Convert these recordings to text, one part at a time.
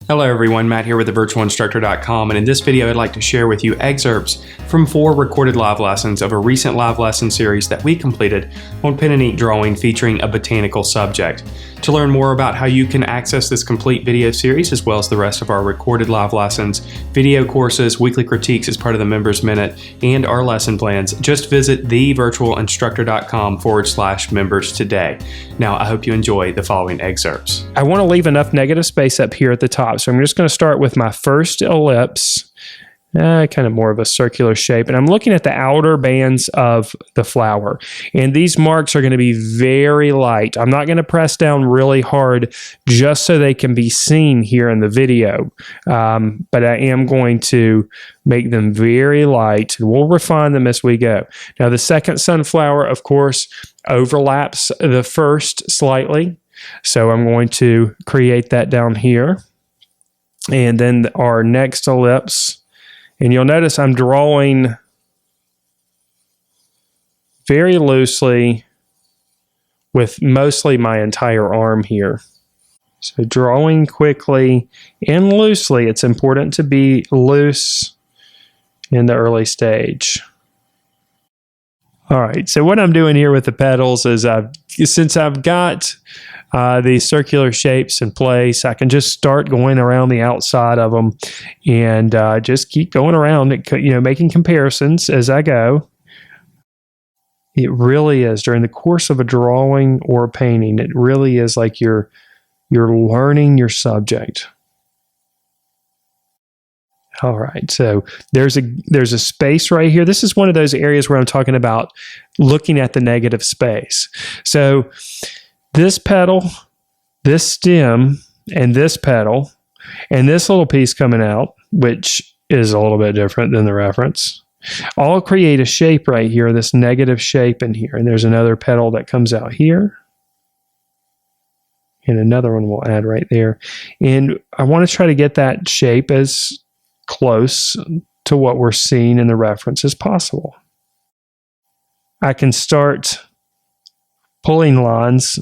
Hello everyone, Matt here with thevirtualinstructor.com, and in this video I'd like to share with you excerpts from 4 recorded live lessons of a recent live lesson series that we completed on pen and ink drawing featuring a botanical subject. To learn more about how you can access this complete video series as well as the rest of our recorded live lessons, video courses, weekly critiques as part of the Members Minute, and our lesson plans, just visit thevirtualinstructor.com/members today. Now I hope you enjoy the following excerpts. I want to leave enough negative space up here at the top. So I'm just going to start with my first ellipse, kind of more of a circular shape. And I'm looking at the outer bands of the flower. And these marks are going to be very light. I'm not going to press down really hard just so they can be seen here in the video. But I am going to make them very light. We'll refine them as we go. Now the second sunflower, of course, overlaps the first slightly. So I'm going to create that down here. And then our next ellipse, and you'll notice I'm drawing very loosely with mostly my entire arm here. So drawing quickly and loosely. It's important to be loose in the early stage. All right, so what I'm doing here with the petals is since I've got these circular shapes in place, I can just start going around the outside of them and just keep going around, making comparisons as I go. It really is, during the course of a drawing or a painting, it really is like you're learning your subject. All right, so there's a space right here. This is one of those areas where I'm talking about looking at the negative space. So this petal, this stem, and this petal, and this little piece coming out, which is a little bit different than the reference, all create a shape right here, this negative shape in here. And there's another petal that comes out here. And another one we'll add right there. And I want to try to get that shape as close to what we're seeing in the reference as possible. I can start pulling lines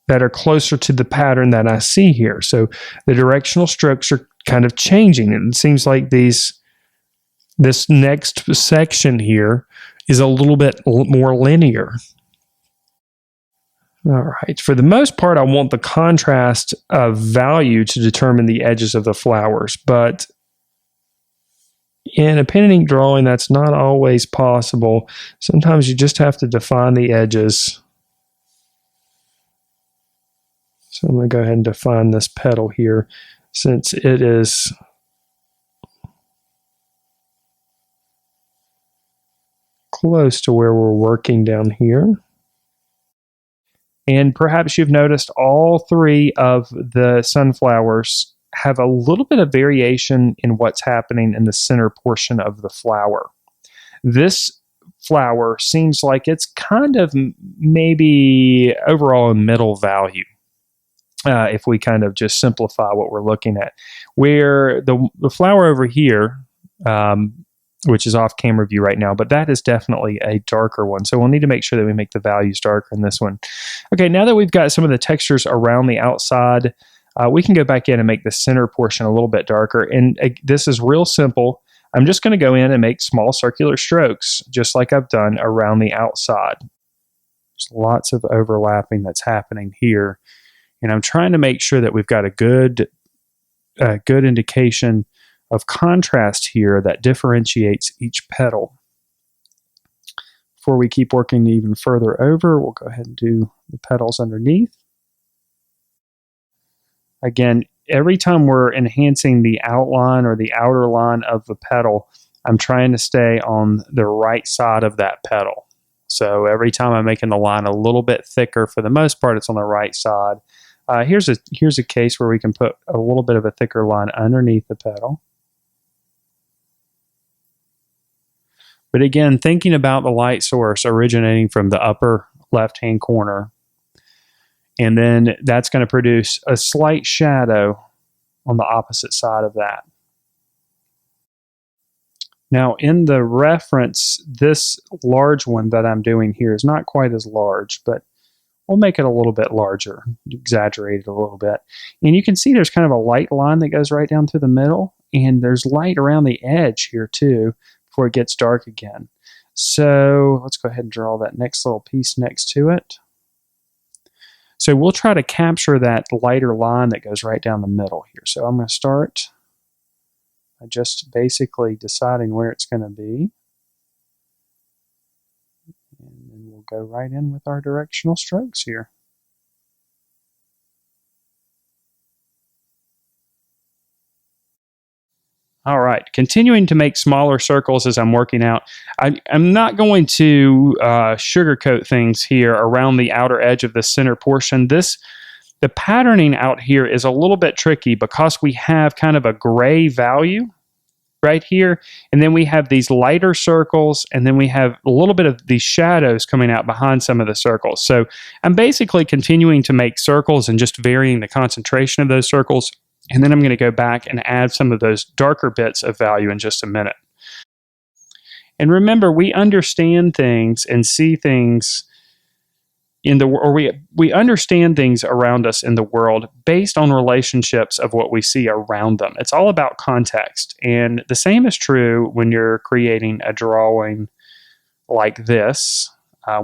that are closer to the pattern that I see here. So the directional strokes are kind of changing. It seems like this next section here is a little bit more linear. All right, for the most part, I want the contrast of value to determine the edges of the flowers, but in a pen and ink drawing, that's not always possible. Sometimes you just have to define the edges. So I'm going to go ahead and define this petal here, since it is close to where we're working down here. And perhaps you've noticed all 3 of the sunflowers have a little bit of variation in what's happening in the center portion of the flower. This flower seems like it's kind of maybe overall a middle value, if we kind of just simplify what we're looking at. Where the flower over here, which is off camera view right now, but that is definitely a darker one. So we'll need to make sure that we make the values darker in this one. Okay, now that we've got some of the textures around the outside, we can go back in and make the center portion a little bit darker. And this is real simple. I'm just going to go in and make small circular strokes, just like I've done around the outside. There's lots of overlapping that's happening here. And I'm trying to make sure that we've got a good indication of contrast here that differentiates each petal. Before we keep working even further over, we'll go ahead and do the petals underneath. Again, every time we're enhancing the outline or the outer line of the petal, I'm trying to stay on the right side of that petal. So every time I'm making the line a little bit thicker, for the most part, it's on the right side. Here's a case where we can put a little bit of a thicker line underneath the petal. But again, thinking about the light source originating from the upper left-hand corner, and then that's going to produce a slight shadow on the opposite side of that. Now, in the reference, this large one that I'm doing here is not quite as large, but We'll make it a little bit larger, exaggerate it a little bit. And you can see there's kind of a light line that goes right down through the middle, and there's light around the edge here too before it gets dark again. So let's go ahead and draw that next little piece next to it. So we'll try to capture that lighter line that goes right down the middle here. So I'm going to start by just basically deciding where it's going to be. And then we'll go right in with our directional strokes here. All right, continuing to make smaller circles as I'm working out. I'm not going to sugarcoat things here around the outer edge of the center portion. The patterning out here is a little bit tricky because we have kind of a gray value right here, and then we have these lighter circles, and then we have a little bit of these shadows coming out behind some of the circles. So I'm basically continuing to make circles and just varying the concentration of those circles. And then I'm going to go back and add some of those darker bits of value in just a minute. And remember, we understand things and see things in the or we understand things around us in the world based on relationships of what we see around them. It's all about context. And the same is true when you're creating a drawing like this,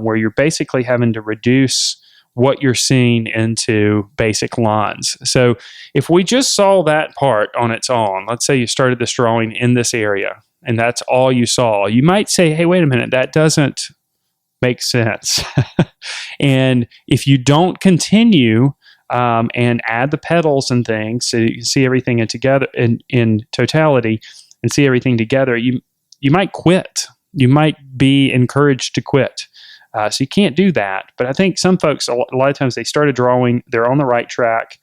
where you're basically having to reduce what you're seeing into basic lines. So if we just saw that part on its own, let's say you started this drawing in this area and that's all you saw, you might say, hey, wait a minute, that doesn't make sense. And if you don't continue and add the petals and things so you can see everything in totality and see everything together, you might quit. You might be encouraged to quit. So you can't do that. But I think some folks, a lot of times they start a drawing, they're on the right track,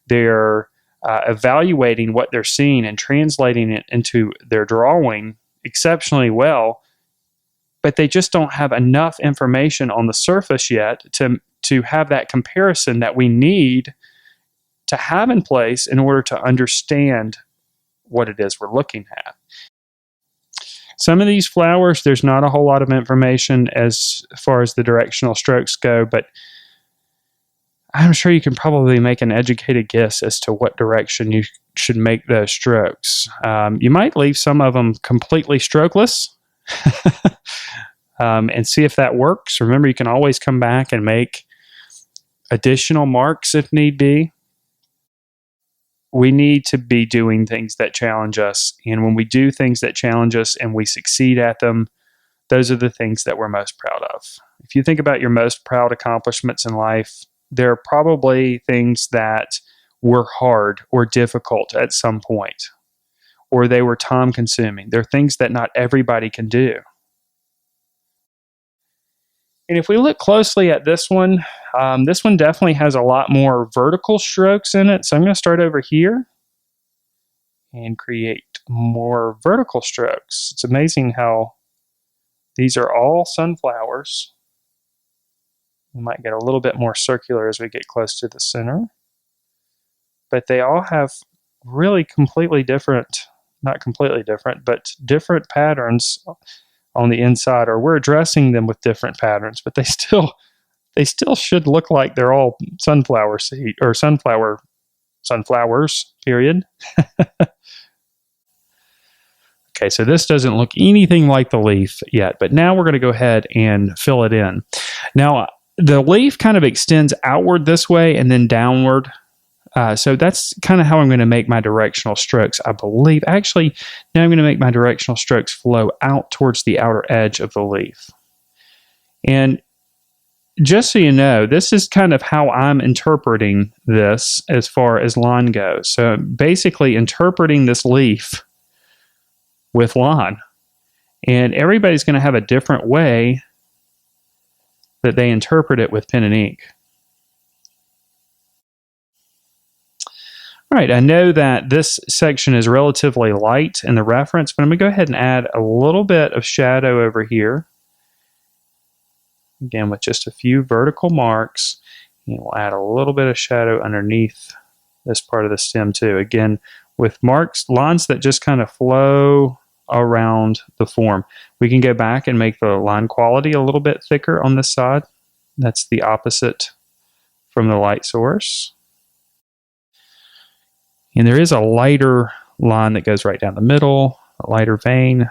they're evaluating what they're seeing and translating it into their drawing exceptionally well, but they just don't have enough information on the surface yet to have that comparison that we need to have in place in order to understand what it is we're looking at. Some of these flowers, there's not a whole lot of information as far as the directional strokes go, but I'm sure you can probably make an educated guess as to what direction you should make those strokes. You might leave some of them completely strokeless and see if that works. Remember, you can always come back and make additional marks if need be. We need to be doing things that challenge us. And when we do things that challenge us and we succeed at them, those are the things that we're most proud of. If you think about your most proud accomplishments in life, there are probably things that were hard or difficult at some point, or they were time consuming. They're things that not everybody can do. And if we look closely at this one definitely has a lot more vertical strokes in it. So I'm going to start over here and create more vertical strokes. It's amazing how these are all sunflowers. We might get a little bit more circular as we get close to the center. But they all have really completely different, not completely different, but different patterns on the inside, or we're addressing them with different patterns, but they still should look like they're all sunflower seed or sunflowers, period. Okay, so this doesn't look anything like the leaf yet, but now we're going to go ahead and fill it in. Now, the leaf kind of extends outward this way and then downward. So that's kind of how I'm going to make my directional strokes, I believe. Actually, now I'm going to make my directional strokes flow out towards the outer edge of the leaf. And just so you know, this is kind of how I'm interpreting this as far as line goes. So basically interpreting this leaf with line. And everybody's going to have a different way that they interpret it with pen and ink. All right, I know that this section is relatively light in the reference, but I'm going to go ahead and add a little bit of shadow over here. Again, with just a few vertical marks, and we'll add a little bit of shadow underneath this part of the stem too. Again, with marks, lines that just kind of flow around the form. We can go back and make the line quality a little bit thicker on this side. That's the opposite from the light source. And there is a lighter line that goes right down the middle, a lighter vein.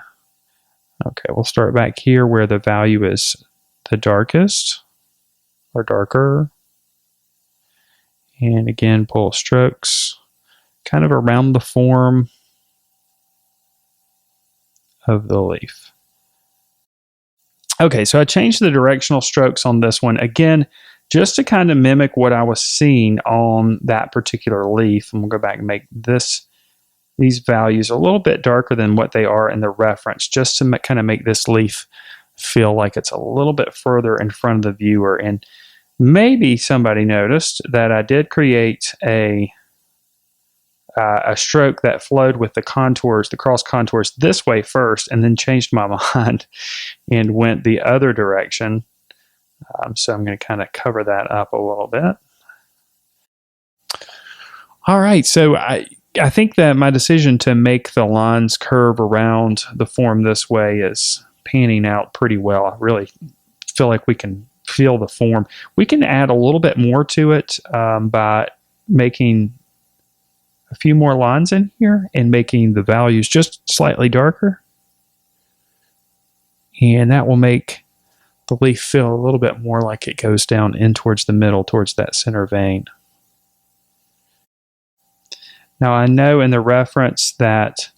Okay, we'll start back here where the value is the darkest or darker. And again, pull strokes kind of around the form of the leaf. Okay, so I changed the directional strokes on this one. Again, just to kind of mimic what I was seeing on that particular leaf. I'm going to go back and make these values a little bit darker than what they are in the reference, just to kind of make this leaf feel like it's a little bit further in front of the viewer. And maybe somebody noticed that I did create a stroke that flowed with the contours, the cross contours this way first, and then changed my mind and went the other direction. So I'm going to kind of cover that up a little bit. All right, so I think that my decision to make the lines curve around the form this way is panning out pretty well. I really feel like we can feel the form. We can add a little bit more to it by making a few more lines in here and making the values just slightly darker. And that will make the leaf feel a little bit more like it goes down in towards the middle, towards that center vein. Now I know in the reference that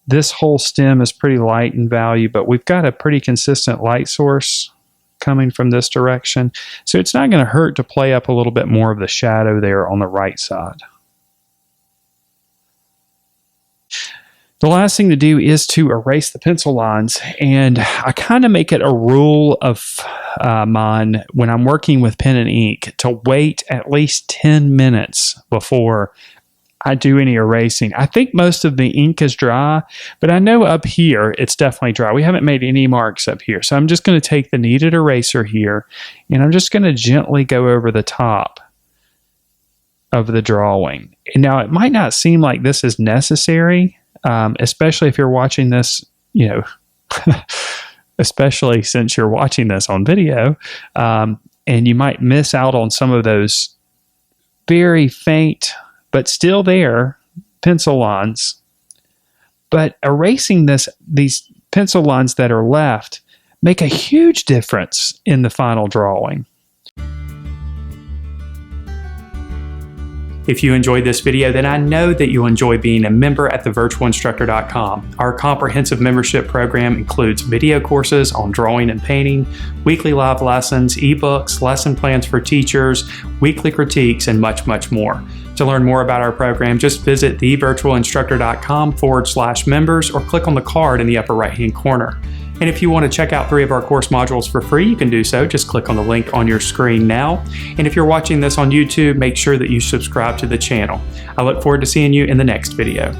this whole stem is pretty light in value, but we've got a pretty consistent light source coming from this direction. So it's not going to hurt to play up a little bit more of the shadow there on the right side. The last thing to do is to erase the pencil lines, and I kind of make it a rule of mine when I'm working with pen and ink to wait at least 10 minutes before I do any erasing. I think most of the ink is dry, but I know up here it's definitely dry. We haven't made any marks up here, so I'm just going to take the kneaded eraser here, and I'm just going to gently go over the top of the drawing. And now it might not seem like this is necessary, especially if you're watching this, especially since you're watching this on video, and you might miss out on some of those very faint, but still there, pencil lines. But erasing these pencil lines that are left make a huge difference in the final drawing. If you enjoyed this video, then I know that you'll enjoy being a member at thevirtualinstructor.com. Our comprehensive membership program includes video courses on drawing and painting, weekly live lessons, ebooks, lesson plans for teachers, weekly critiques, and much, much more. To learn more about our program, just visit thevirtualinstructor.com/members or click on the card in the upper right-hand corner. And if you want to check out 3 of our course modules for free, you can do so. Just click on the link on your screen now. And if you're watching this on YouTube, make sure that you subscribe to the channel. I look forward to seeing you in the next video.